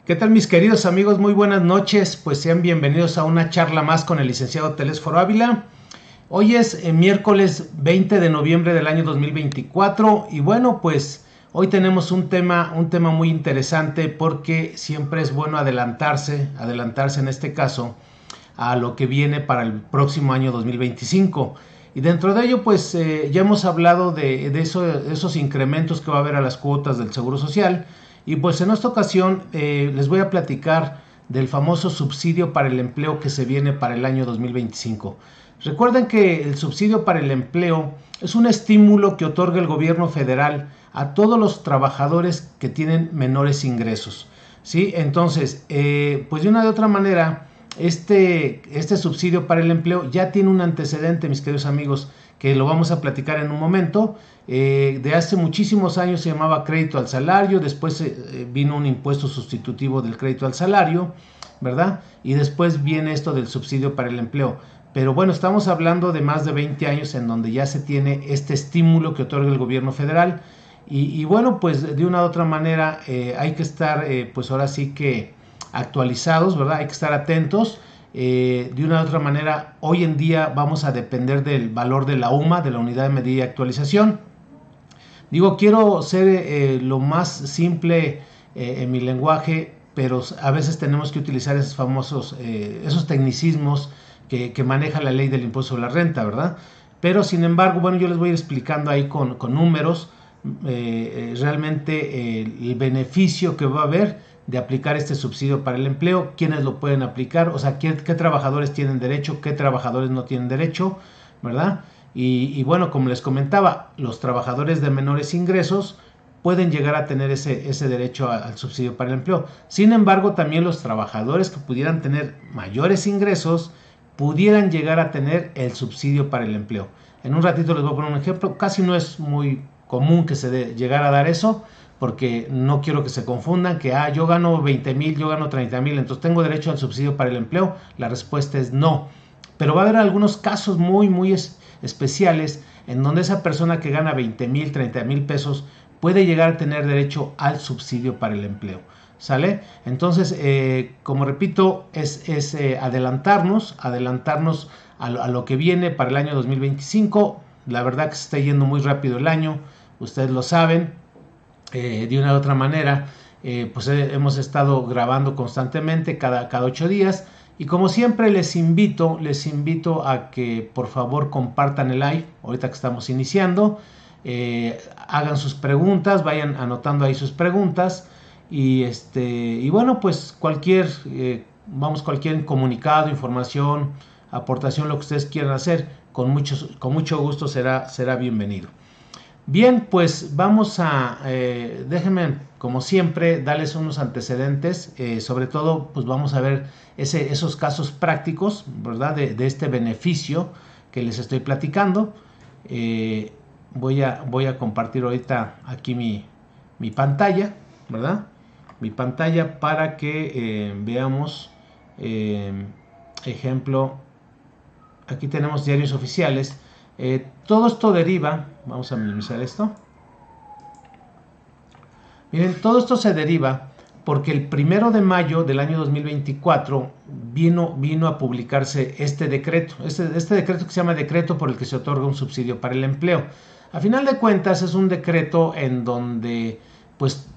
¿Qué tal, mis queridos amigos? Muy buenas noches, pues sean bienvenidos a una charla más con el licenciado Telésforo Ávila. Hoy es miércoles 20 de noviembre del año 2024 y bueno, pues hoy tenemos un tema muy interesante porque siempre es bueno adelantarse en este caso a lo que viene para el próximo año 2025. Y dentro de ello, pues ya hemos hablado de esos incrementos que va a haber a las cuotas del Seguro Social. Y pues en esta ocasión les voy a platicar del famoso subsidio para el empleo que se viene para el año 2025. Recuerden que el subsidio para el empleo es un estímulo que otorga el gobierno federal a todos los trabajadores que tienen menores ingresos, ¿sí? Entonces, pues de una de otra manera, este subsidio para el empleo ya tiene un antecedente, mis queridos amigos, que lo vamos a platicar en un momento. De hace muchísimos años se llamaba crédito al salario, después vino un impuesto sustitutivo del crédito al salario, ¿verdad? Y después viene esto del subsidio para el empleo. Pero bueno, estamos hablando de más de 20 años en donde ya se tiene este estímulo que otorga el gobierno federal. Y bueno, pues de una u otra manera hay que estar, pues ahora sí que actualizados, ¿verdad? Hay que estar atentos. De una u otra manera, hoy en día vamos a depender del valor de la UMA, de la unidad de medida y actualización. Digo, quiero ser lo más simple en mi lenguaje, pero a veces tenemos que utilizar esos famosos, esos tecnicismos que maneja la ley del impuesto sobre la renta, ¿verdad? Pero sin embargo, bueno, yo les voy a ir explicando ahí con números realmente el beneficio que va a haber de aplicar este subsidio para el empleo, quiénes lo pueden aplicar, o sea, qué trabajadores tienen derecho, qué trabajadores no tienen derecho, ¿verdad? Y bueno, como les comentaba, los trabajadores de menores ingresos pueden llegar a tener ese derecho al subsidio para el empleo. Sin embargo, también los trabajadores que pudieran tener mayores ingresos pudieran llegar a tener el subsidio para el empleo. En un ratito les voy a poner un ejemplo. Casi no es muy común que se llegara a dar eso, porque no quiero que se confundan, que yo gano 20,000, yo gano 30,000, entonces tengo derecho al subsidio para el empleo. La respuesta es no. Pero va a haber algunos casos muy especiales en donde esa persona que gana 20,000, 30,000 pesos puede llegar a tener derecho al subsidio para el empleo. ¿Sale? Entonces, como repito, es adelantarnos a lo que viene para el año 2025. La verdad que se está yendo muy rápido el año, ustedes lo saben. De una u otra manera, pues hemos estado grabando constantemente cada 8 días. Y como siempre les invito a que por favor compartan el live, ahorita que estamos iniciando, hagan sus preguntas, vayan anotando ahí sus preguntas y bueno, pues cualquier comunicado, información, aportación, lo que ustedes quieran hacer, con mucho gusto será bienvenido. Bien, pues vamos déjenme, como siempre, darles unos antecedentes, sobre todo, pues vamos a ver esos casos prácticos, ¿verdad? De este beneficio que les estoy platicando. Voy a compartir ahorita aquí mi pantalla, ¿verdad? Mi pantalla para que veamos, ejemplo, aquí tenemos diarios oficiales. Todo esto deriva, vamos a minimizar esto. Miren, todo esto se deriva porque el 1 de mayo del año 2024 vino a publicarse este decreto, este decreto que se llama decreto por el que se otorga un subsidio para el empleo. A final de cuentas es un decreto en donde, pues,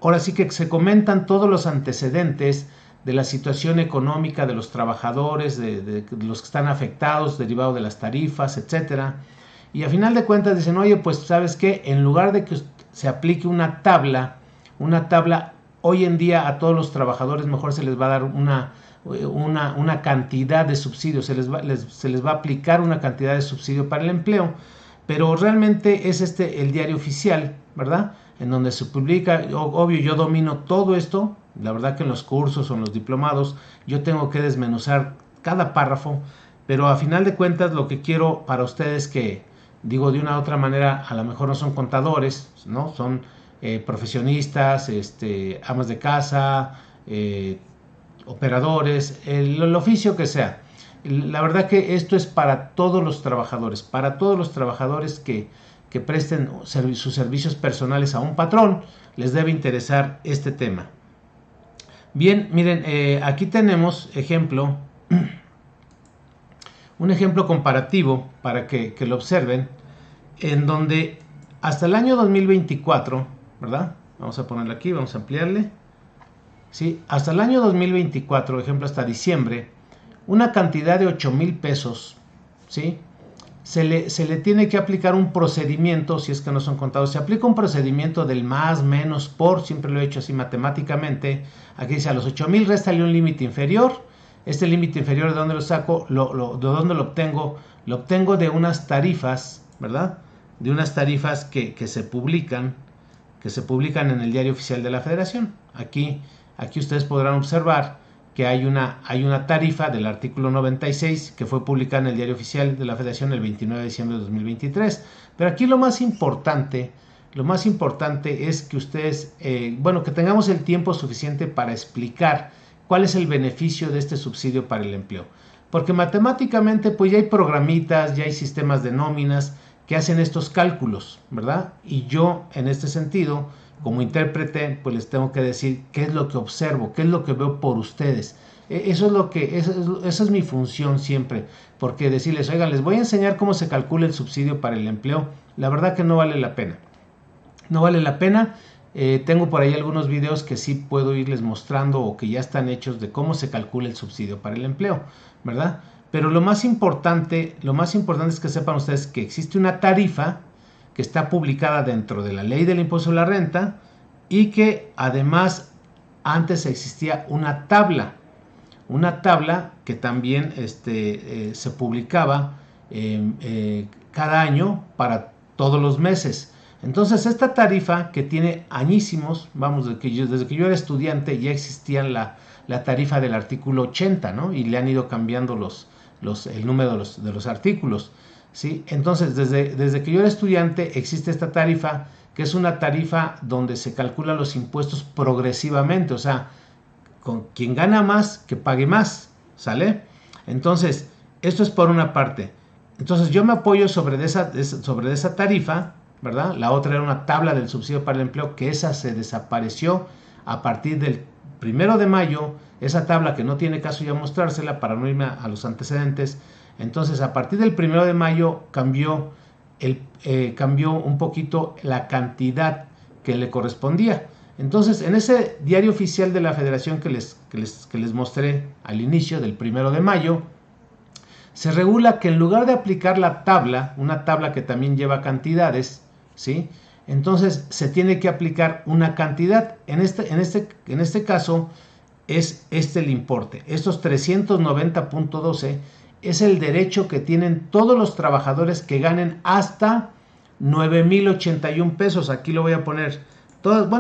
ahora sí que se comentan todos los antecedentes de la situación económica de los trabajadores, de los que están afectados, derivado de las tarifas, etcétera. Y a final de cuentas dicen, oye, pues, ¿sabes qué? En lugar de que se aplique una tabla, hoy en día a todos los trabajadores mejor se les va a dar una cantidad de subsidio, se les va a aplicar una cantidad de subsidio para el empleo, pero realmente es el diario oficial, ¿verdad? En donde se publica. Obvio, yo domino todo esto, la verdad que en los cursos o en los diplomados yo tengo que desmenuzar cada párrafo, pero a final de cuentas lo que quiero para ustedes, que digo de una u otra manera, a lo mejor no son contadores, ¿no? Son profesionistas, amas de casa, operadores, el oficio que sea. La verdad que esto es para todos los trabajadores que presten sus servicios personales a un patrón, les debe interesar este tema. Bien, miren, aquí tenemos un ejemplo comparativo para que lo observen, en donde hasta el año 2024, ¿verdad? Vamos a ponerlo aquí, vamos a ampliarle. ¿Sí? Hasta el año 2024, ejemplo, hasta diciembre, una cantidad de 8,000 pesos, ¿sí? Se le tiene que aplicar un procedimiento, si es que no son contados, se aplica un procedimiento del más, menos, por, siempre lo he hecho así matemáticamente. Aquí dice, a los 8,000 réstale un límite inferior. Este límite inferior, ¿de dónde lo saco? ¿De dónde lo obtengo? Lo obtengo de unas tarifas, ¿verdad? De unas tarifas que se publican en el Diario Oficial de la Federación. Aquí ustedes podrán observar que hay una tarifa del artículo 96 que fue publicada en el Diario Oficial de la Federación el 29 de diciembre de 2023. Pero aquí lo más importante es que ustedes, que tengamos el tiempo suficiente para explicar cuál es el beneficio de este subsidio para el empleo. Porque matemáticamente pues ya hay programitas, ya hay sistemas de nóminas que hacen estos cálculos, ¿verdad? Y yo en este sentido, como intérprete, pues les tengo que decir qué es lo que observo, qué es lo que veo por ustedes. Esa es mi función siempre, porque decirles, oigan, les voy a enseñar cómo se calcula el subsidio para el empleo, la verdad que no vale la pena. No vale la pena. Tengo por ahí algunos videos que sí puedo irles mostrando o que ya están hechos de cómo se calcula el subsidio para el empleo, ¿verdad? Pero lo más importante es que sepan ustedes que existe una tarifa que está publicada dentro de la ley del impuesto a la renta y que además antes existía una tabla que también se publicaba cada año para todos los meses. Entonces esta tarifa que tiene añísimos, vamos, desde que yo era estudiante ya existía la tarifa del artículo 80, ¿no? Y le han ido cambiando el número de los artículos, ¿sí? Entonces desde que yo era estudiante existe esta tarifa, que es una tarifa donde se calculan los impuestos progresivamente, o sea, con quien gana más, que pague más, ¿sale? Entonces, esto es por una parte. Entonces yo me apoyo sobre esa tarifa, ¿verdad? La otra era una tabla del subsidio para el empleo, que esa se desapareció a partir del 1 de mayo, esa tabla que no tiene caso ya mostrársela para no irme a los antecedentes. Entonces a partir del 1 de mayo cambió un poquito la cantidad que le correspondía. Entonces en ese Diario Oficial de la Federación que les mostré al inicio del 1 de mayo, se regula que en lugar de aplicar la tabla, una tabla que también lleva cantidades, ¿sí? Entonces se tiene que aplicar una cantidad. En este caso es el importe. Estos 390.12 es el derecho que tienen todos los trabajadores que ganen hasta 9,081 pesos. Aquí lo voy a poner.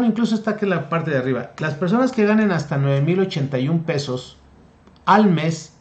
Incluso está aquí en la parte de arriba. Las personas que ganen hasta 9,081 pesos al mes,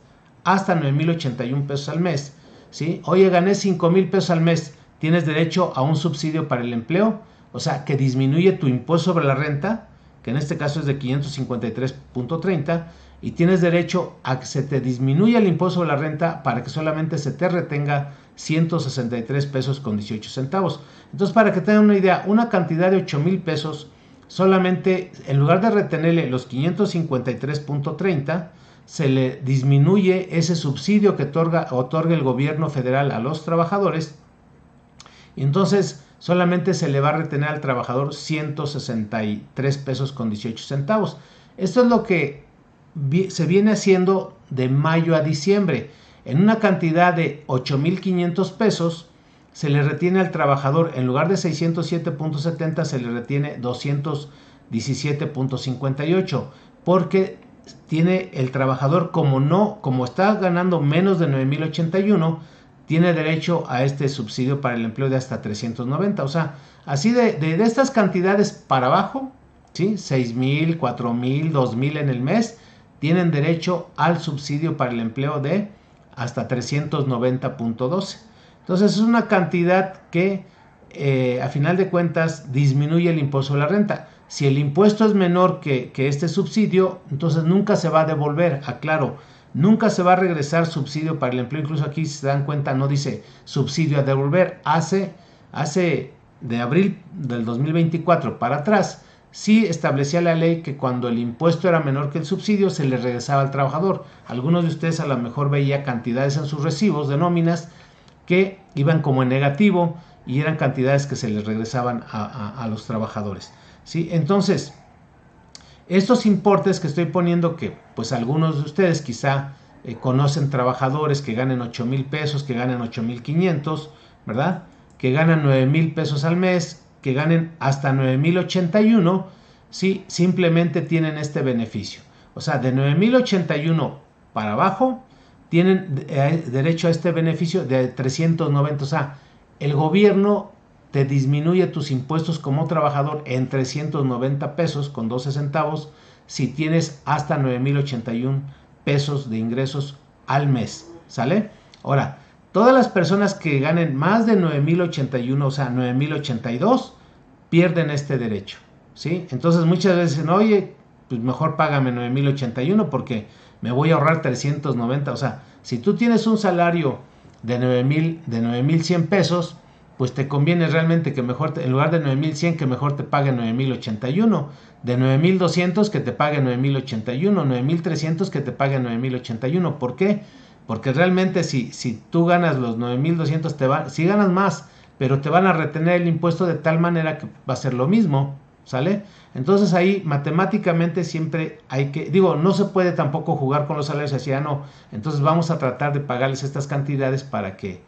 hasta 9,081 pesos al mes, ¿sí? Oye, gané 5,000 pesos al mes, tienes derecho a un subsidio para el empleo, o sea, que disminuye tu impuesto sobre la renta, que en este caso es de 553.30, y tienes derecho a que se te disminuya el impuesto sobre la renta para que solamente se te retenga 163 pesos con 18 centavos. Entonces, para que tengan una idea, una cantidad de 8,000 pesos, solamente en lugar de retenerle los 553.30, se le disminuye ese subsidio que otorga el gobierno federal a los trabajadores, y entonces solamente se le va a retener al trabajador 163 pesos con 18 centavos. Esto es lo que se viene haciendo de mayo a diciembre. En una cantidad de 8,500 pesos se le retiene al trabajador, en lugar de 607.70, se le retiene 217.58, porque tiene el trabajador, como está ganando menos de 9,081, tiene derecho a este subsidio para el empleo de hasta 390. O sea, así de estas cantidades para abajo, ¿sí? 6,000, 4,000, 2,000 en el mes, tienen derecho al subsidio para el empleo de hasta 390.12. Entonces es una cantidad que a final de cuentas disminuye el impuesto a la renta. Si el impuesto es menor que este subsidio, entonces nunca se va a devolver, aclaro, nunca se va a regresar subsidio para el empleo. Incluso aquí, si se dan cuenta, no dice subsidio a devolver. Hace de abril del 2024 para atrás, sí establecía la ley que cuando el impuesto era menor que el subsidio se le regresaba al trabajador. Algunos de ustedes a lo mejor veía cantidades en sus recibos de nóminas que iban como en negativo y eran cantidades que se les regresaban a los trabajadores, ¿sí? Entonces, estos importes que estoy poniendo, que pues algunos de ustedes quizá conocen trabajadores que ganen 8,000 pesos, que ganan 8,500, ¿verdad? Que ganan 9,000 pesos al mes, que ganen hasta 9,081, ¿sí? Simplemente tienen este beneficio. O sea, de 9,081 para abajo, tienen derecho a este beneficio de 390. O sea, el gobierno te disminuye tus impuestos como trabajador en 390 pesos con 12 centavos si tienes hasta 9,081 pesos de ingresos al mes, ¿sale? Ahora, todas las personas que ganen más de 9,081, o sea, 9,082, pierden este derecho, ¿sí? Entonces muchas veces dicen, oye, pues mejor págame 9,081 porque me voy a ahorrar 390. O sea, si tú tienes un salario de 9,100 pesos, pues te conviene realmente que mejor, en lugar de 9,100, que mejor te pague 9,081. De 9,200 que te pague 9,081. 9,300 que te pague 9,081. ¿Por qué? Porque realmente si tú ganas los 9,200, si ganas más, pero te van a retener el impuesto de tal manera que va a ser lo mismo, ¿sale? Entonces ahí matemáticamente siempre hay que, digo, no se puede tampoco jugar con los salarios así, no. Entonces vamos a tratar de pagarles estas cantidades para que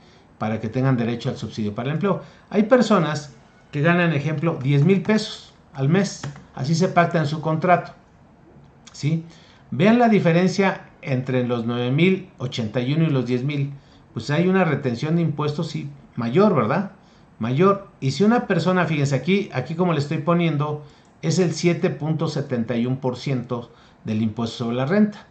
tengan derecho al subsidio para el empleo. Hay personas que ganan, ejemplo, 10,000 pesos al mes, así se pacta en su contrato, ¿sí? Vean la diferencia entre los 9,081 y los 10,000, pues hay una retención de impuestos, sí, mayor, ¿verdad? Mayor. Y si una persona, fíjense aquí como le estoy poniendo, es el 7.71% del impuesto sobre la renta.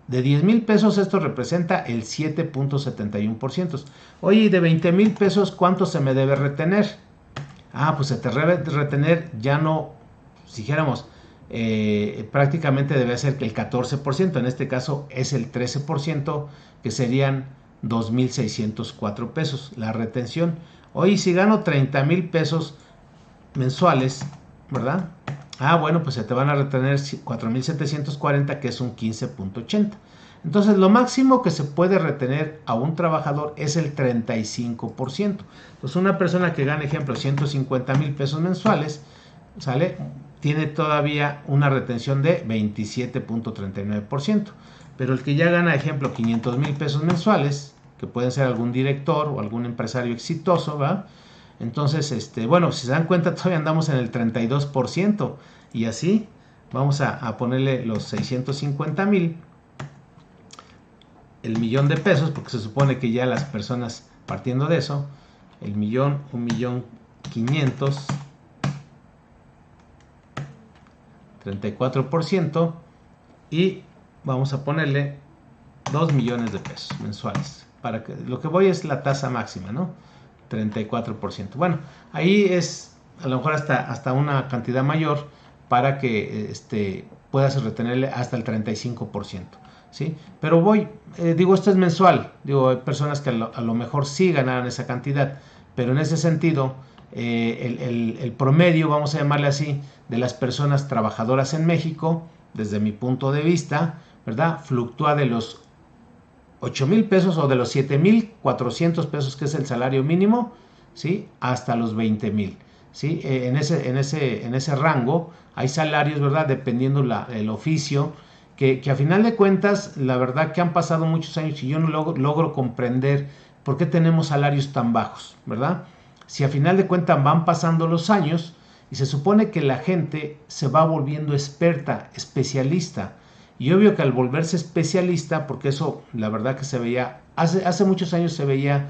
De 10,000 pesos esto representa el 7.71%. Oye, ¿y de 20,000 pesos cuánto se me debe retener? Ah, pues se te debe retener, ya no, si dijéramos, prácticamente debe ser que el 14%, en este caso es el 13%, que serían 2,604 pesos la retención. Oye, si gano 30,000 pesos mensuales, ¿verdad? Ah, bueno, pues se te van a retener 4,740, que es un 15.80. Entonces, lo máximo que se puede retener a un trabajador es el 35%. Entonces, una persona que gana, ejemplo, 150,000 pesos mensuales, ¿sale? Tiene todavía una retención de 27.39%. Pero el que ya gana, ejemplo, 500,000 pesos mensuales, que pueden ser algún director o algún empresario exitoso, ¿va? Entonces, bueno, si se dan cuenta, todavía andamos en el 32%. Y así, vamos a ponerle los 650,000, el millón de pesos, porque se supone que ya las personas, partiendo de eso, el millón, 1,500,000, 34%, y vamos a ponerle 2 millones de pesos mensuales. Para que, lo que voy es la tasa máxima, ¿no? 34%. Bueno, ahí es a lo mejor hasta una cantidad mayor para que puedas retenerle hasta el 35%, ¿sí? Pero digo, esto es mensual. Digo, hay personas que a lo mejor sí ganaran esa cantidad, pero en ese sentido, el promedio, vamos a llamarle así, de las personas trabajadoras en México, desde mi punto de vista, ¿verdad? Fluctúa de los 8,000 pesos o de los 7,400 pesos, que es el salario mínimo, ¿sí? Hasta los 20,000, ¿sí? En ese rango hay salarios, ¿verdad? Dependiendo el oficio, que a final de cuentas, la verdad que han pasado muchos años y yo no logro comprender por qué tenemos salarios tan bajos, ¿verdad? Si a final de cuentas van pasando los años y se supone que la gente se va volviendo experta, especialista. Y obvio que al volverse especialista, porque eso la verdad que se veía, hace muchos años se veía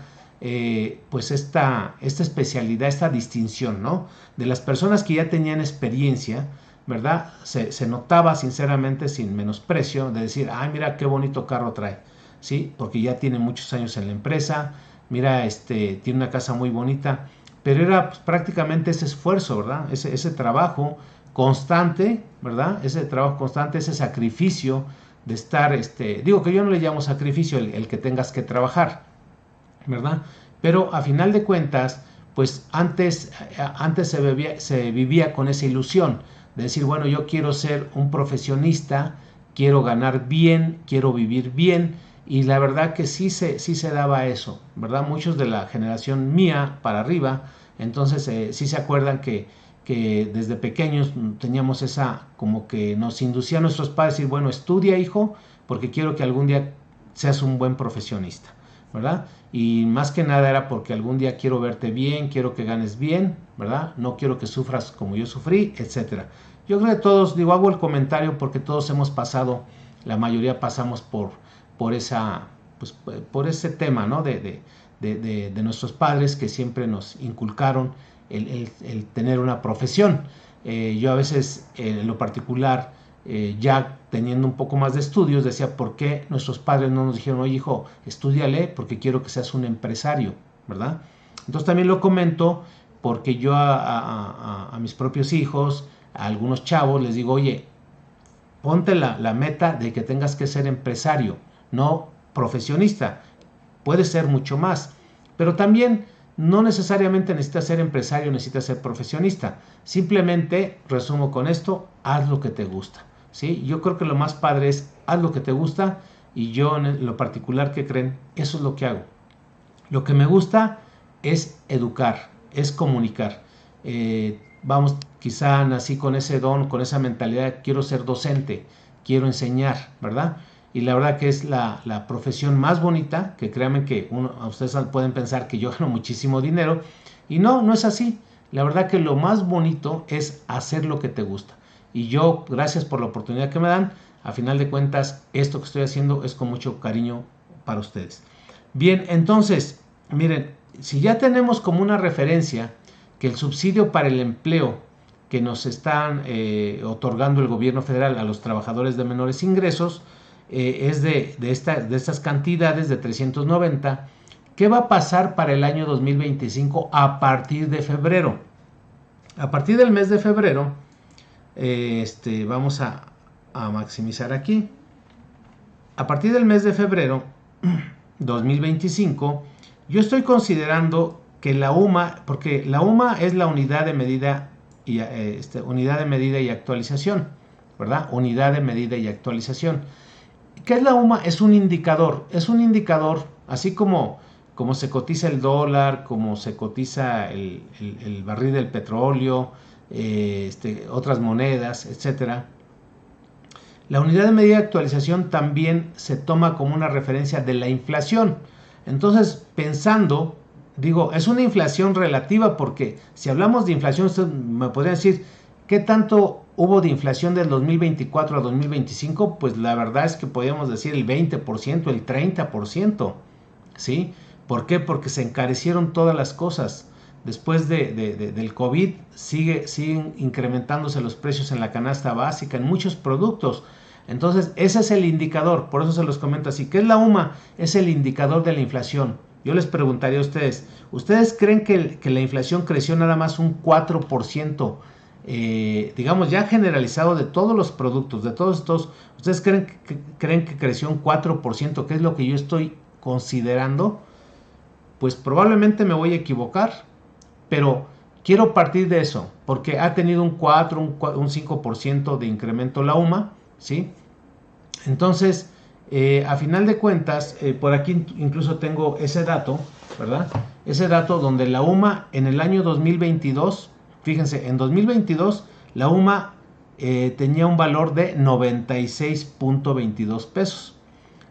pues esta especialidad, esta distinción, ¿no? De las personas que ya tenían experiencia, ¿verdad? Se notaba sinceramente, sin menosprecio, de decir, ay, mira qué bonito carro trae, ¿sí? Porque ya tiene muchos años en la empresa, mira, tiene una casa muy bonita, pero era pues, prácticamente ese esfuerzo, ¿verdad? Ese trabajo constante, ¿verdad? Ese trabajo constante, ese sacrificio de estar, digo que yo no le llamo sacrificio el que tengas que trabajar, ¿verdad? Pero a final de cuentas, pues antes se vivía con esa ilusión de decir, bueno, yo quiero ser un profesionista, quiero ganar bien, quiero vivir bien, y la verdad que sí se daba eso, ¿verdad? Muchos de la generación mía para arriba, entonces sí se acuerdan que desde pequeños teníamos esa, como que nos inducían nuestros padres, decir, bueno, estudia, hijo, porque quiero que algún día seas un buen profesionista, ¿verdad? Y más que nada era porque algún día quiero verte bien, quiero que ganes bien, ¿verdad? No quiero que sufras como yo sufrí, etcétera. Yo creo que todos, digo, hago el comentario porque todos hemos pasado, la mayoría pasamos por esa, pues, por ese tema, ¿no? De nuestros padres que siempre nos inculcaron el tener una profesión. Yo a veces, en lo particular, ya teniendo un poco más de estudios, decía, ¿por qué nuestros padres no nos dijeron, oye hijo, estúdiale porque quiero que seas un empresario, ¿verdad? Entonces también lo comento porque yo a mis propios hijos, a algunos chavos, les digo, oye, ponte la meta de que tengas que ser empresario, no profesionista. Puede ser mucho más, pero también no necesariamente necesitas ser empresario, necesitas ser profesionista. Simplemente, resumo con esto, haz lo que te gusta. ¿Sí? Yo creo que lo más padre es haz lo que te gusta, y yo en lo particular, ¿qué creen? Eso es lo que hago. Lo que me gusta es educar, es comunicar. Vamos, quizá nací con ese don, con esa mentalidad, quiero ser docente, quiero enseñar, ¿verdad? Y la verdad que es la profesión más bonita, que créanme que ustedes pueden pensar que yo gano muchísimo dinero, y no es así. La verdad que lo más bonito es hacer lo que te gusta. Y yo, gracias por la oportunidad que me dan, a final de cuentas, esto que estoy haciendo es con mucho cariño para ustedes. Bien, entonces, miren, si ya tenemos como una referencia que el subsidio para el empleo que nos están otorgando el gobierno federal a los trabajadores de menores ingresos es de estas cantidades de 390, ¿qué va a pasar para el año 2025 a partir de febrero? A partir del mes de febrero, vamos a maximizar aquí. A partir del mes de febrero 2025, yo estoy considerando que la UMA, porque la UMA es la unidad de medida y unidad de medida y actualización, ¿verdad? Unidad de medida y actualización. ¿Qué es la UMA? Es un indicador, así como se cotiza el dólar, como se cotiza el barril del petróleo, otras monedas, etcétera. La unidad de medida de actualización también se toma como una referencia de la inflación. Entonces, pensando, digo, es una inflación relativa, porque si hablamos de inflación, usted me podría decir, ¿qué tanto hubo de inflación del 2024 a 2025? Pues la verdad es que podríamos decir el 20%, el 30%, ¿sí? ¿Por qué? Porque se encarecieron todas las cosas. Después del COVID siguen incrementándose los precios en la canasta básica, en muchos productos. Entonces, ese es el indicador, por eso se los comento así. ¿Qué es la UMA? Es el indicador de la inflación. Yo les preguntaría a ustedes, ¿ustedes creen que la inflación creció nada más un 4%? Digamos, ya generalizado de todos los productos, de todos estos, ¿ustedes creen que creció un 4%? ¿Qué es lo que yo estoy considerando? Pues probablemente me voy a equivocar, pero quiero partir de eso, porque ha tenido un 4, un 5% de incremento la UMA, ¿sí? Entonces, a final de cuentas, por aquí incluso tengo ese dato, ¿verdad? Ese dato donde la UMA en el año 2022, fíjense, en 2022 la UMA tenía un valor de 96.22 pesos.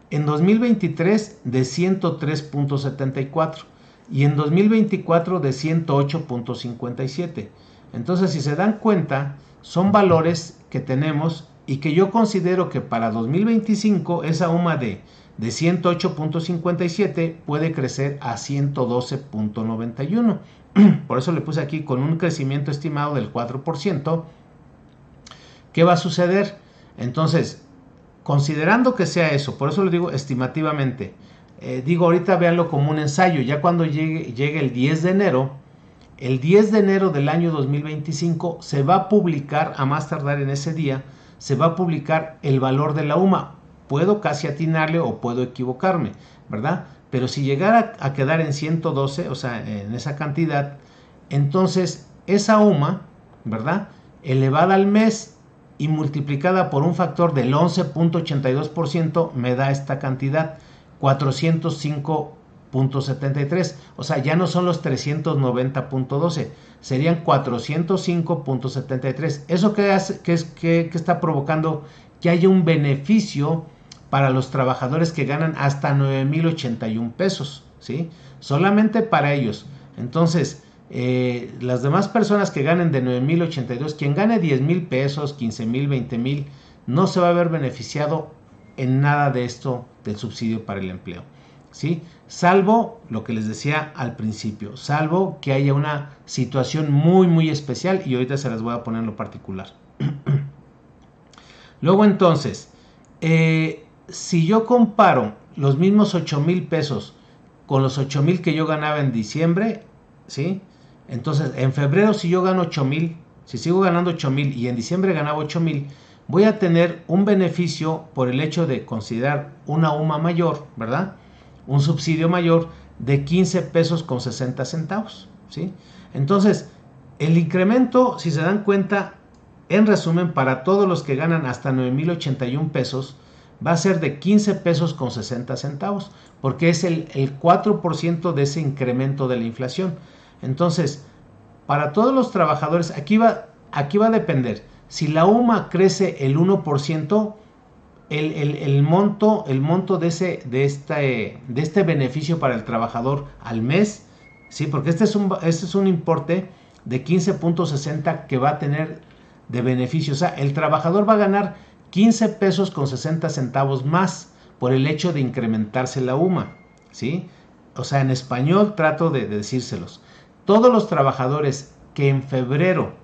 En 2023 de 103.74 y en 2024 de 108.57. Entonces, si se dan cuenta, son valores que tenemos y que yo considero que para 2025 esa UMA de 108.57 puede crecer a 112.91. Por eso le puse aquí con un crecimiento estimado del 4%. ¿Qué va a suceder? Entonces, considerando que sea eso, por eso le digo estimativamente, digo ahorita véanlo como un ensayo, ya cuando llegue el 10 de enero, el 10 de enero del año 2025 se va a publicar, a más tardar en ese día, se va a publicar el valor de la UMA. Puedo casi atinarle o puedo equivocarme, ¿verdad? Pero si llegara a quedar en 112, o sea, en esa cantidad, entonces esa UMA, ¿verdad? elevada al mes y multiplicada por un factor del 11.82% me da esta cantidad, 405.73. O sea, ya no son los 390.12, serían 405.73. ¿Eso qué hace? ¿Qué está provocando? Que haya un beneficio para los trabajadores que ganan hasta 9,081 pesos, ¿sí? Solamente para ellos. Entonces, las demás personas que ganen de 9,082, quien gane 10,000 pesos, 15,000, 20,000, no se va a ver beneficiado en nada de esto del subsidio para el empleo, ¿sí? Salvo lo que les decía al principio, salvo que haya una situación muy muy especial, y ahorita se las voy a poner en lo particular. Luego entonces, si yo comparo los mismos 8,000 pesos con los 8,000 que yo ganaba en diciembre, ¿sí? Entonces, en febrero, si yo gano 8,000, si sigo ganando 8,000 y en diciembre ganaba 8,000, voy a tener un beneficio por el hecho de considerar una UMA mayor, ¿verdad? Un subsidio mayor de 15 pesos con 60 centavos, ¿sí? Entonces, el incremento, si se dan cuenta, en resumen, para todos los que ganan hasta 9,081 pesos, va a ser de 15 pesos con 60 centavos, porque es el 4% de ese incremento de la inflación. Entonces, para todos los trabajadores, aquí va a depender. Si la UMA crece el 1%, el monto de este beneficio para el trabajador al mes, ¿sí? Porque este es un importe de 15.60 que va a tener de beneficio. O sea, el trabajador va a ganar 15 pesos con 60 centavos más por el hecho de incrementarse la UMA, ¿sí? O sea, en español trato de decírselos. Todos los trabajadores que en febrero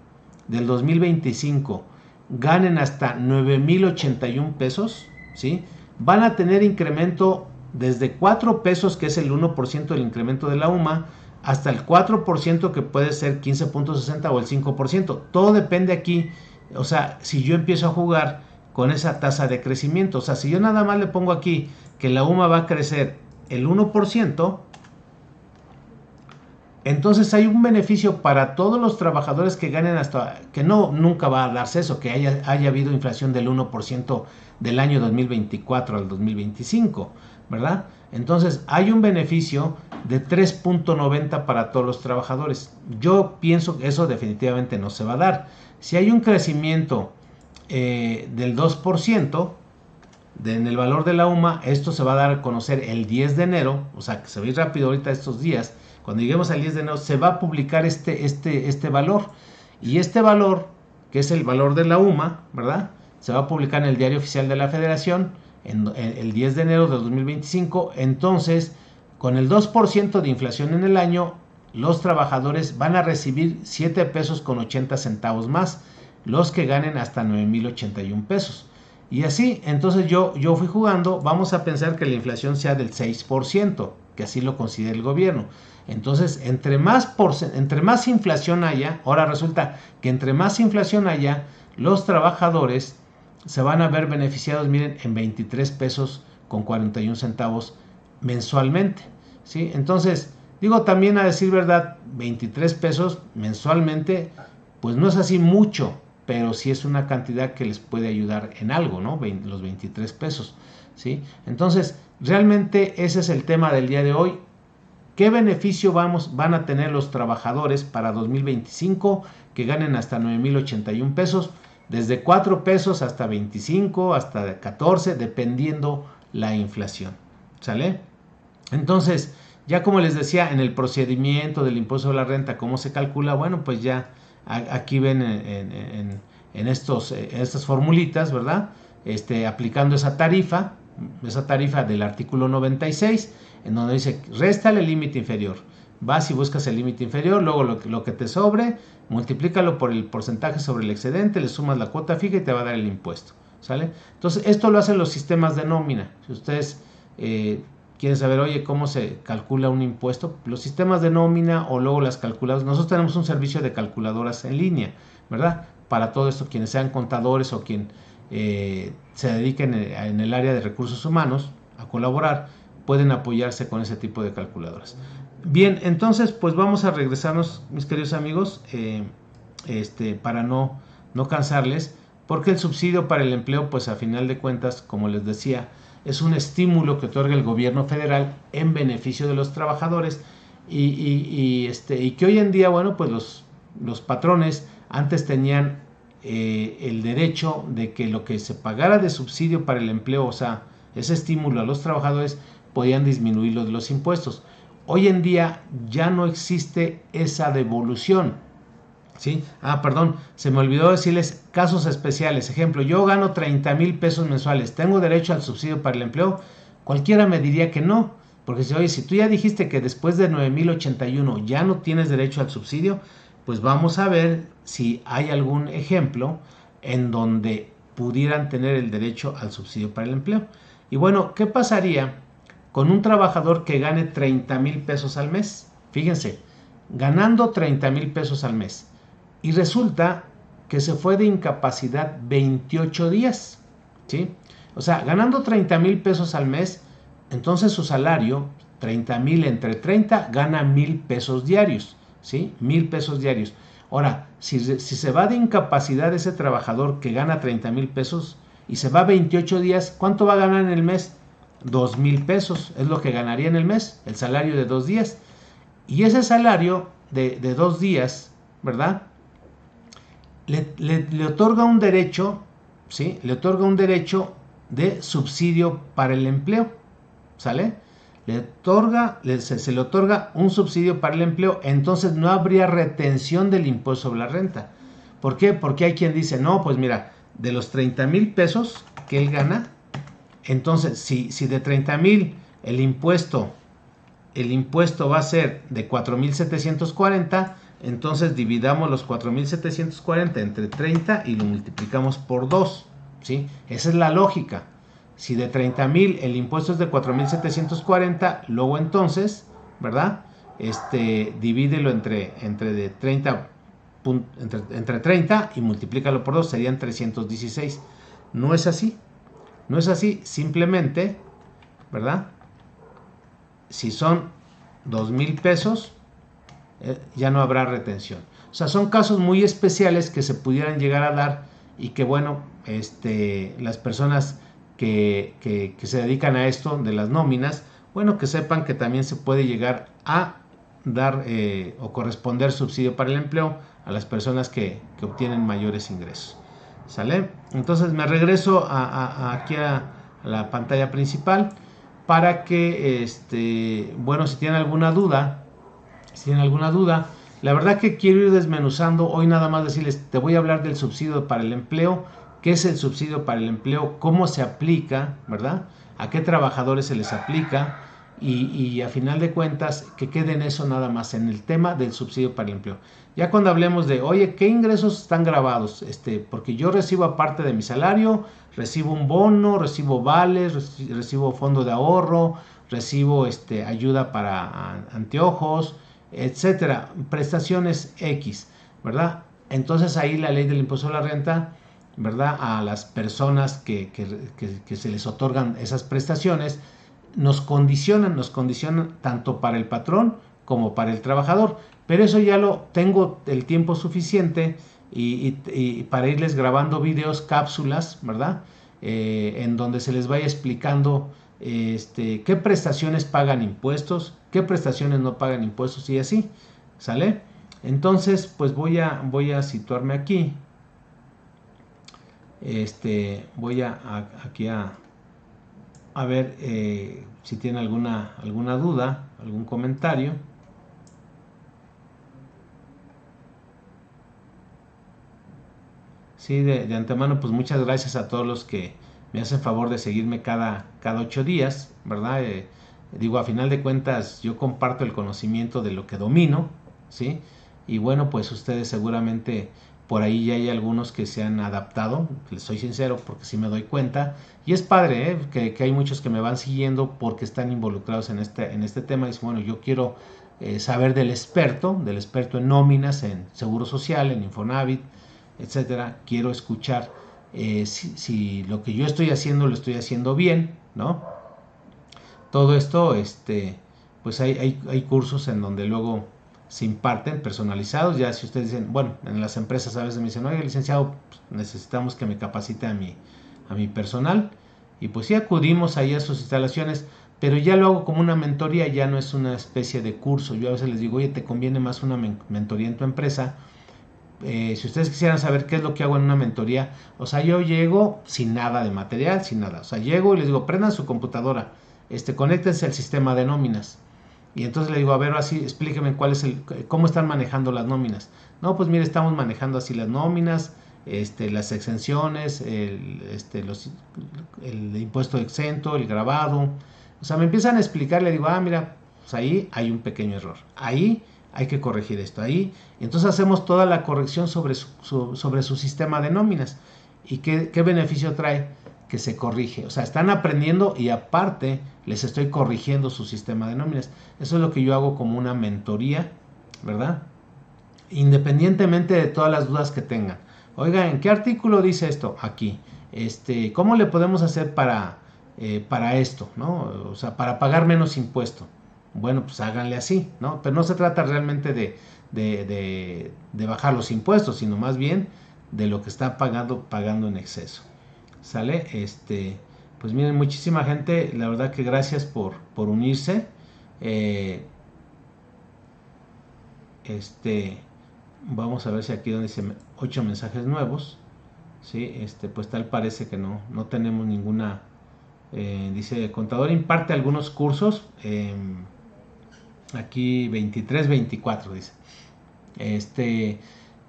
del 2025 ganen hasta 9,081 pesos, ¿sí? Van a tener incremento desde 4 pesos, que es el 1% del incremento de la UMA, hasta el 4%, que puede ser 15.60 o el 5%. Todo depende aquí, o sea, si yo empiezo a jugar con esa tasa de crecimiento. O sea, si yo nada más le pongo aquí que la UMA va a crecer el 1%, entonces hay un beneficio para todos los trabajadores que ganen hasta, que nunca va a darse eso, que haya habido inflación del 1% del año 2024 al 2025, ¿verdad? Entonces hay un beneficio de 3.90 para todos los trabajadores. Yo pienso que eso definitivamente no se va a dar. Si hay un crecimiento del 2% en el valor de la UMA, esto se va a dar a conocer el 10 de enero, o sea, que se va a ir rápido ahorita estos días. Cuando lleguemos al 10 de enero se va a publicar este valor, y este valor, que es el valor de la UMA, ¿verdad? Se va a publicar en el Diario Oficial de la Federación en el 10 de enero de 2025. Entonces, con el 2% de inflación en el año, los trabajadores van a recibir 7 pesos con 80 centavos más, los que ganen hasta 9,081 pesos. Y así, entonces yo fui jugando, vamos a pensar que la inflación sea del 6%, que así lo considera el gobierno. Entonces, entre más inflación haya, ahora resulta que entre más inflación haya, los trabajadores se van a ver beneficiados, miren, en 23 pesos con 41 centavos mensualmente, ¿sí? Entonces, digo, también a decir verdad, 23 pesos mensualmente, pues no es así mucho, pero sí es una cantidad que les puede ayudar en algo, ¿no? Los 23 pesos, ¿sí? Entonces, realmente ese es el tema del día de hoy. ¿Qué beneficio van a tener los trabajadores para 2025 que ganen hasta 9,081 pesos? Desde 4 pesos hasta 25, hasta 14, dependiendo la inflación, ¿sale? Entonces, ya como les decía, en el procedimiento del impuesto a la renta, ¿cómo se calcula? Bueno, pues ya aquí ven en estas formulitas, ¿verdad? Aplicando esa tarifa del artículo 96, en donde dice, réstale el límite inferior. Vas y buscas el límite inferior, luego lo que te sobre, multiplícalo por el porcentaje sobre el excedente, le sumas la cuota fija y te va a dar el impuesto, ¿sale? Entonces, esto lo hacen los sistemas de nómina. Si ustedes quieren saber, oye, ¿cómo se calcula un impuesto? Los sistemas de nómina o luego las calculadoras. Nosotros tenemos un servicio de calculadoras en línea, ¿verdad? Para todo esto, quienes sean contadores o quien se dediquen en el área de recursos humanos a colaborar, pueden apoyarse con ese tipo de calculadoras. Bien, entonces pues vamos a regresarnos, mis queridos amigos, para no no cansarles, porque el subsidio para el empleo, pues a final de cuentas, como les decía, es un estímulo que otorga el gobierno federal en beneficio de los trabajadores y que hoy en día, bueno, pues los patrones antes tenían el derecho de que lo que se pagara de subsidio para el empleo, o sea, ese estímulo a los trabajadores, podían disminuirlo de los impuestos. Hoy en día ya no existe esa devolución, ¿sí? Perdón, se me olvidó decirles casos especiales. Ejemplo, yo gano 30,000 pesos mensuales, ¿tengo derecho al subsidio para el empleo? Cualquiera me diría que no, porque si tú ya dijiste que después de 9,081 ya no tienes derecho al subsidio, pues vamos a ver si hay algún ejemplo en donde pudieran tener el derecho al subsidio para el empleo. Y bueno, ¿qué pasaría con un trabajador que gane 30,000 pesos al mes? Fíjense, ganando 30,000 pesos al mes, y resulta que se fue de incapacidad 28 días, ¿sí? O sea, ganando 30,000 pesos al mes, entonces su salario, 30,000 entre 30, gana 1,000 pesos diarios, ¿sí? 1,000 pesos diarios. Ahora, si se va de incapacidad ese trabajador que gana 30,000 pesos y se va 28 días, ¿cuánto va a ganar en el mes? 2,000 pesos, es lo que ganaría en el mes, el salario de 2 días. Y ese salario de 2 días, ¿verdad? Le otorga un derecho, ¿sí? Le otorga un derecho de subsidio para el empleo, ¿sale? Se le otorga un subsidio para el empleo, entonces no habría retención del impuesto sobre la renta. ¿Por qué? Porque hay quien dice, no, pues mira, de los 30,000 pesos que él gana, entonces si de 30,000 el impuesto va a ser de 4,740, entonces dividamos los 4,740 entre 30 y lo multiplicamos por 2, ¿sí? Esa es la lógica. Si de 30,000 el impuesto es de 4,740, luego entonces, ¿verdad? Divídelo entre 30 y multiplícalo por 2, serían 316. No es así. No es así, simplemente, ¿verdad? Si son 2,000 pesos, ya no habrá retención. O sea, son casos muy especiales que se pudieran llegar a dar y que, bueno, las personas que se dedican a esto de las nóminas, bueno, que sepan que también se puede llegar a dar o corresponder subsidio para el empleo a las personas que obtienen mayores ingresos. ¿Sale? Entonces me regreso aquí a la pantalla principal para que, bueno, si tienen alguna duda, la verdad que quiero ir desmenuzando hoy, nada más decirles, te voy a hablar del subsidio para el empleo, qué es el subsidio para el empleo, cómo se aplica, ¿verdad? A qué trabajadores se les aplica y a final de cuentas que quede en eso nada más, en el tema del subsidio para el empleo. Ya cuando hablemos de, oye, ¿qué ingresos están grabados? Porque yo recibo aparte de mi salario, recibo un bono, recibo vales, recibo fondo de ahorro, recibo ayuda para anteojos, etcétera, prestaciones X, ¿verdad? Entonces ahí la ley del impuesto a la renta, ¿verdad? A las personas que se les otorgan esas prestaciones, nos condicionan tanto para el patrón como para el trabajador, pero eso ya lo tengo el tiempo suficiente y para irles grabando videos, cápsulas, ¿verdad? En donde se les vaya explicando qué prestaciones pagan impuestos, qué prestaciones no pagan impuestos y así, ¿sale? Entonces, pues voy a situarme aquí. Voy aquí a ver si tiene alguna duda, algún comentario. Sí, de antemano, pues muchas gracias a todos los que me hacen favor de seguirme cada 8 días, ¿verdad? Digo, a final de cuentas, yo comparto el conocimiento de lo que domino, ¿sí? Y bueno, pues ustedes seguramente por ahí ya hay algunos que se han adaptado, les soy sincero, porque sí me doy cuenta. Y es padre, que hay muchos que me van siguiendo porque están involucrados en este tema. Y dicen, bueno, yo quiero saber del experto en nóminas, en Seguro Social, en Infonavit, etcétera. Quiero escuchar si lo que yo estoy haciendo lo estoy haciendo bien, ¿no? Todo esto, pues hay cursos en donde luego se imparten personalizados. Ya si ustedes dicen, bueno, en las empresas a veces me dicen, oye, licenciado, pues, necesitamos que me capacite a mi personal, y pues sí acudimos ahí a sus instalaciones, pero ya lo hago como una mentoría, ya no es una especie de curso. Yo a veces les digo, oye, te conviene más una mentoría en tu empresa. Si ustedes quisieran saber qué es lo que hago en una mentoría, o sea, yo llego sin nada de material, sin nada, o sea, llego y les digo, prendan su computadora, conéctense al sistema de nóminas, y entonces le digo, a ver, así, explíquenme cómo están manejando las nóminas. No, pues mire, estamos manejando así las nóminas, las exenciones, el impuesto exento, el grabado. O sea, me empiezan a explicar, le digo, mira, pues ahí hay un pequeño error, ahí hay que corregir esto, ahí. Entonces hacemos toda la corrección sobre su sistema de nóminas. ¿Y qué beneficio trae? Que se corrige. O sea, están aprendiendo y aparte les estoy corrigiendo su sistema de nóminas. Eso es lo que yo hago como una mentoría, ¿verdad? Independientemente de todas las dudas que tengan. Oiga, ¿en qué artículo dice esto? Aquí. ¿Cómo le podemos hacer para esto, ¿no? O sea, para pagar menos impuesto. Bueno, pues háganle así, ¿no? Pero no se trata realmente de bajar los impuestos, sino más bien de lo que está pagando en exceso. ¿Sale? Pues miren, muchísima gente, la verdad que gracias por unirse. Vamos a ver si aquí donde dice 8 mensajes nuevos, ¿sí? Pues tal parece que no tenemos ninguna. Dice, el contador imparte algunos cursos, aquí 23-24 dice.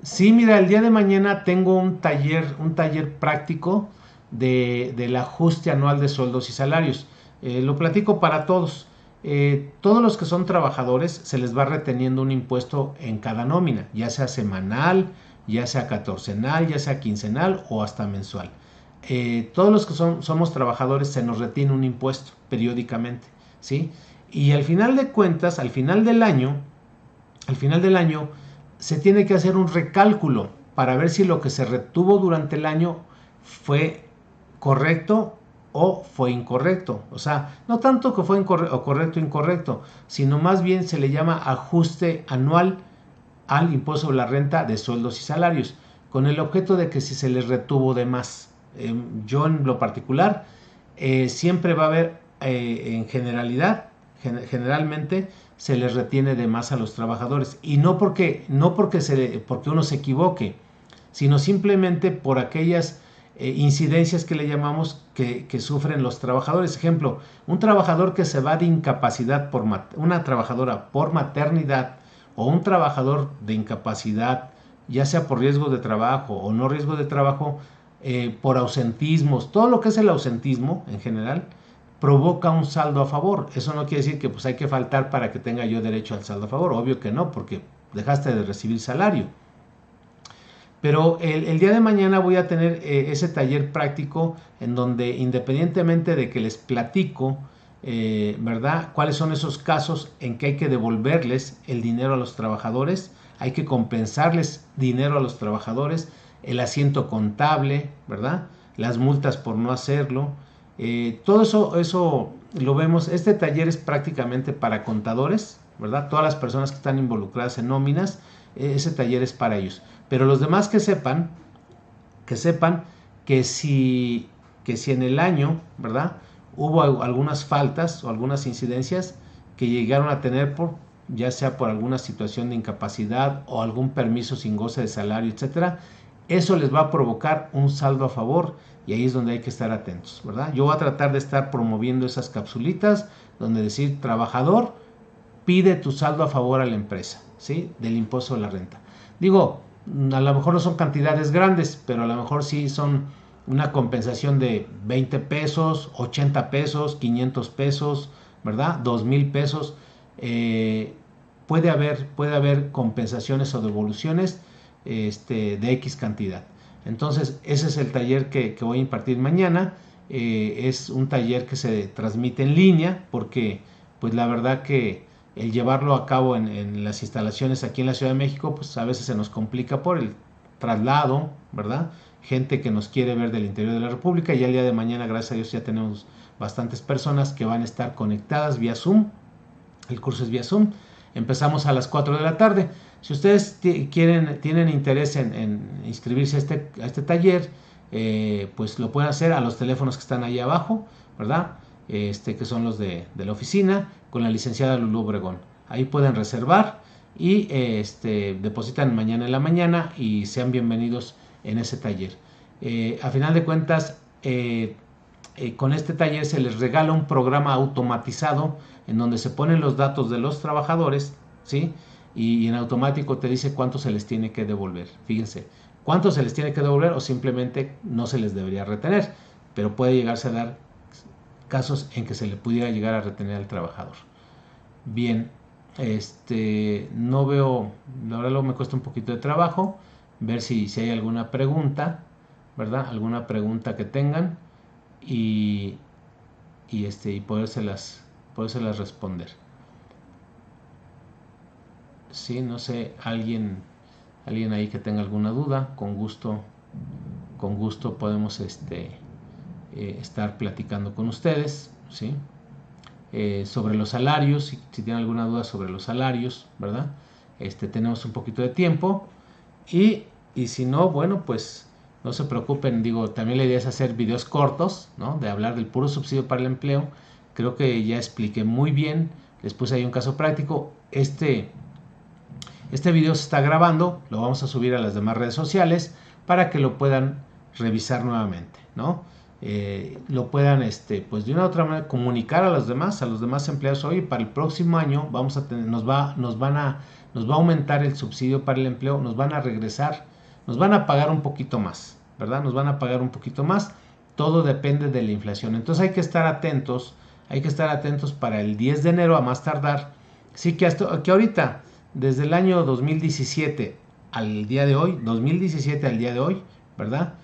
Sí, mira, el día de mañana tengo un taller práctico del ajuste anual de sueldos y salarios. Lo platico para todos. Todos los que son trabajadores se les va reteniendo un impuesto en cada nómina, ya sea semanal, ya sea catorcenal, ya sea quincenal o hasta mensual. Todos los que somos trabajadores se nos retiene un impuesto periódicamente, ¿sí? Y al final de cuentas, al final del año, se tiene que hacer un recálculo para ver si lo que se retuvo durante el año fue correcto o fue incorrecto. O sea, no tanto que fue correcto o incorrecto, sino más bien se le llama ajuste anual al impuesto sobre la renta de sueldos y salarios, con el objeto de que si se les retuvo de más. Yo en lo particular, siempre va a haber, en generalmente se les retiene de más a los trabajadores, y no porque uno se equivoque, sino simplemente por aquellas incidencias que le llamamos que sufren los trabajadores. Ejemplo, un trabajador que se va de incapacidad una trabajadora por maternidad, o un trabajador de incapacidad, ya sea por riesgo de trabajo o no riesgo de trabajo, por ausentismos, todo lo que es el ausentismo en general, provoca un saldo a favor. Eso no quiere decir que pues hay que faltar para que tenga yo derecho al saldo a favor, obvio que no, porque dejaste de recibir salario. Pero el día de mañana voy a tener ese taller práctico en donde, independientemente de que les platico, ¿verdad?, cuáles son esos casos en que hay que devolverles el dinero a los trabajadores, hay que compensarles dinero a los trabajadores, el asiento contable, ¿verdad?, las multas por no hacerlo. Todo eso lo vemos. Este taller es prácticamente para contadores, ¿verdad? Todas las personas que están involucradas en nóminas, ese taller es para ellos. Pero los demás que sepan que si en el año, ¿verdad?, hubo algunas faltas o algunas incidencias que llegaron a tener ya sea por alguna situación de incapacidad o algún permiso sin goce de salario, etcétera, eso les va a provocar un saldo a favor, y ahí es donde hay que estar atentos, ¿verdad? Yo voy a tratar de estar promoviendo esas capsulitas donde decir, trabajador, pide tu saldo a favor a la empresa, ¿sí?, del impuesto de la renta. Digo, a lo mejor no son cantidades grandes, pero a lo mejor sí son una compensación de 20 pesos, 80 pesos, 500 pesos, ¿verdad?, 2,000 pesos. Puede haber compensaciones o devoluciones de X cantidad. Entonces, ese es el taller que voy a impartir mañana. Es un taller que se transmite en línea, porque pues la verdad que el llevarlo a cabo en las instalaciones aquí en la Ciudad de México, pues a veces se nos complica por el traslado, ¿verdad? Gente que nos quiere ver del interior de la República, y el día de mañana, gracias a Dios, ya tenemos bastantes personas que van a estar conectadas vía Zoom. El curso es vía Zoom. Empezamos a las 4 de la tarde. Si ustedes tienen interés en inscribirse a este taller, pues lo pueden hacer a los teléfonos que están ahí abajo, ¿verdad? Que son los de la oficina, con la licenciada Lulú Obregón. Ahí pueden reservar y depositan mañana en la mañana y sean bienvenidos en ese taller. A final de cuentas, con este taller se les regala un programa automatizado en donde se ponen los datos de los trabajadores, ¿sí? Y en automático te dice cuánto se les tiene que devolver. Fíjense, cuánto se les tiene que devolver o simplemente no se les debería retener, pero puede llegarse a dar casos en que se le pudiera llegar a retener al trabajador. Bien, no veo, la verdad luego me cuesta un poquito de trabajo ver si hay alguna pregunta, ¿verdad? Alguna pregunta que tengan y podérselas responder. Sí, no sé, alguien ahí que tenga alguna duda, con gusto podemos estar platicando con ustedes, ¿sí? Sobre los salarios, si tienen alguna duda sobre los salarios, ¿verdad? Tenemos un poquito de tiempo y si no, bueno, pues no se preocupen, digo, también la idea es hacer videos cortos, ¿no? De hablar del puro subsidio para el empleo. Creo que ya expliqué muy bien, les puse ahí un caso práctico. Este video se está grabando, lo vamos a subir a las demás redes sociales para que lo puedan revisar nuevamente, ¿no? Lo puedan, pues de una u otra manera comunicar a los demás empleados. Hoy para el próximo año vamos a tener, nos va a aumentar el subsidio para el empleo, nos van a regresar, nos van a pagar un poquito más, ¿verdad? Nos van a pagar un poquito más, todo depende de la inflación. Entonces hay que estar atentos para el 10 de enero a más tardar. Sí que ahorita, desde el año 2017 al día de hoy, ¿verdad?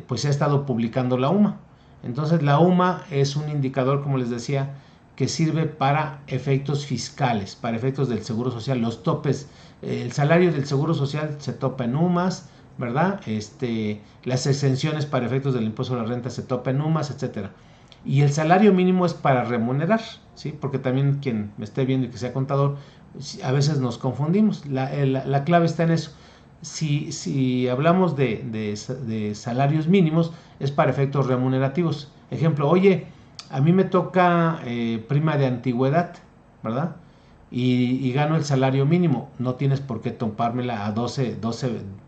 Pues se ha estado publicando la UMA. Entonces la UMA es un indicador, como les decía, que sirve para efectos fiscales, para efectos del Seguro Social, los topes, el salario del Seguro Social se topa en UMAS, ¿verdad? Las exenciones para efectos del impuesto a la renta se topa en UMAS, etcétera. Y el salario mínimo es para remunerar, ¿sí? Porque también quien me esté viendo y que sea contador, a veces nos confundimos. La clave está en eso. Si hablamos de salarios mínimos, es para efectos remunerativos. Ejemplo, oye, a mí me toca prima de antigüedad, ¿verdad? Y gano el salario mínimo. No tienes por qué topármela a 12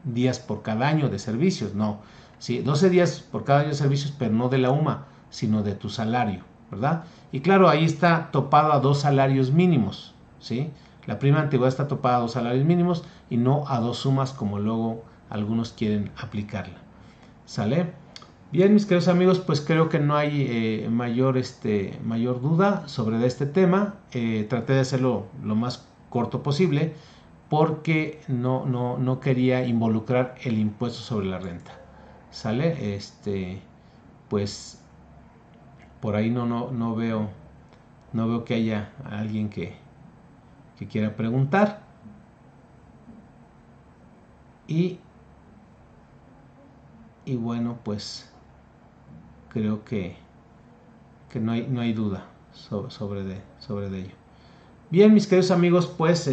días por cada año de servicios, no. Sí, 12 días por cada año de servicios, pero no de la UMA, sino de tu salario, ¿verdad? Y claro, ahí está topado a 2 salarios mínimos, ¿sí? La prima de antigüedad está topada a 2 salarios mínimos y no a 2 sumas como luego algunos quieren aplicarla. ¿Sale? Bien, mis queridos amigos, pues creo que no hay mayor duda sobre este tema. Traté de hacerlo lo más corto posible porque no quería involucrar el impuesto sobre la renta. ¿Sale? Pues por ahí no veo que haya alguien que quiera preguntar. Y bueno, pues creo que no hay duda sobre de ello. Bien, mis queridos amigos, pues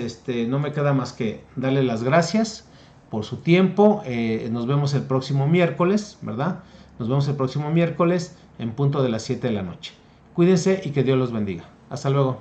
no me queda más que darle las gracias por su tiempo. Nos vemos el próximo miércoles, ¿verdad? Nos vemos el próximo miércoles en punto de las 7 de la noche. Cuídense y que Dios los bendiga. Hasta luego.